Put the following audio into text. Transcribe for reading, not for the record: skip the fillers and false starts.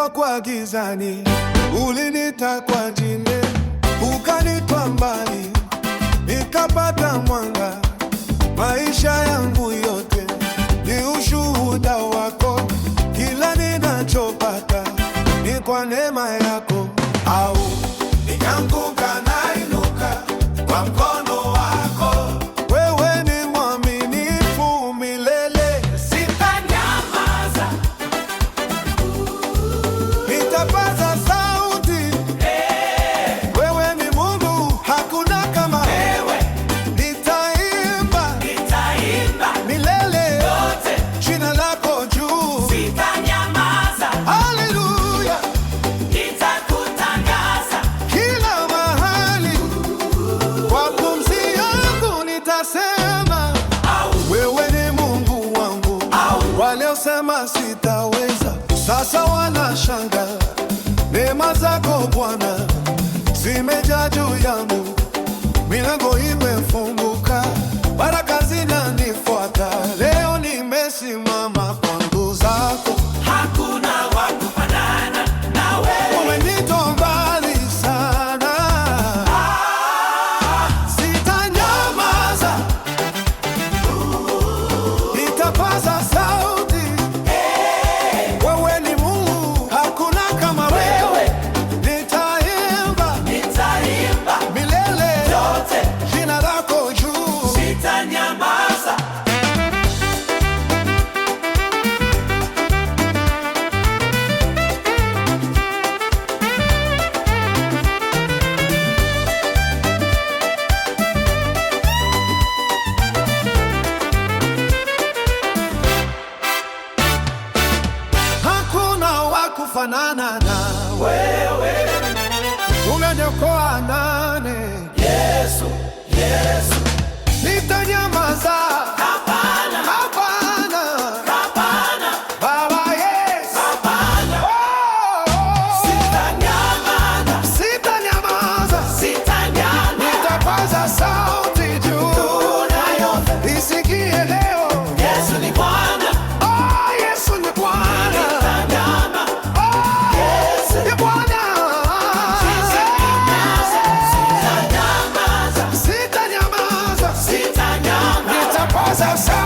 Nilipokuwa gizani, ulinita kwa jina, ukanitoa mbali, nikapata mwanga. Maisha yangu yote ni ushuhuda wako, kila ninachopata ni kwa neema yako. Au nikianguka nainuka kwa mkono wako. Wewe ni mwaminifu milele, sitanyamaza. nitapaza sauti. Wewe ni Mungu, hakuna kama Wewe nitaimba milele yote, jina lako juu. sitanyamaza. Haleluya, Nitakutangaza kila mahali kwa pumzi yangu nitasema, wewe ni Mungu wangu. Waliosema sitaweza, sasa wanashanga. Neema zako Bwana zimejaa juu yangu, milango imefunguka, baraka zinanifuata. Leo nimesimama kwa nguvu zako. hakuna wa kufanana na wewe. Umenitoa mbali sana, sitanyamaza, nitapaza sauti. Wewe ni Mungu, hakuna kama wewe. Nitaimba milele yote, jina lako juu. sitanyamaza. Hakuna wa kufanana na Wewe umeniokoa nane. Yesu, Yesu, Nitanyamaza, hapana, hapana, hapana, Baba Yesu. hapana. Oh, Sitanyamaza, sitanyamaza, sitanyamaza. nitapaza sauti juu. Yote, Isikie leo, Yesu ni Bwana. oh, Yesu ni Bwana. Sitanyamaza, Oh, Yesu ni Bwana. sitanyamaza, Sitanyamaza, sitanyamaza. nitapaza sauti.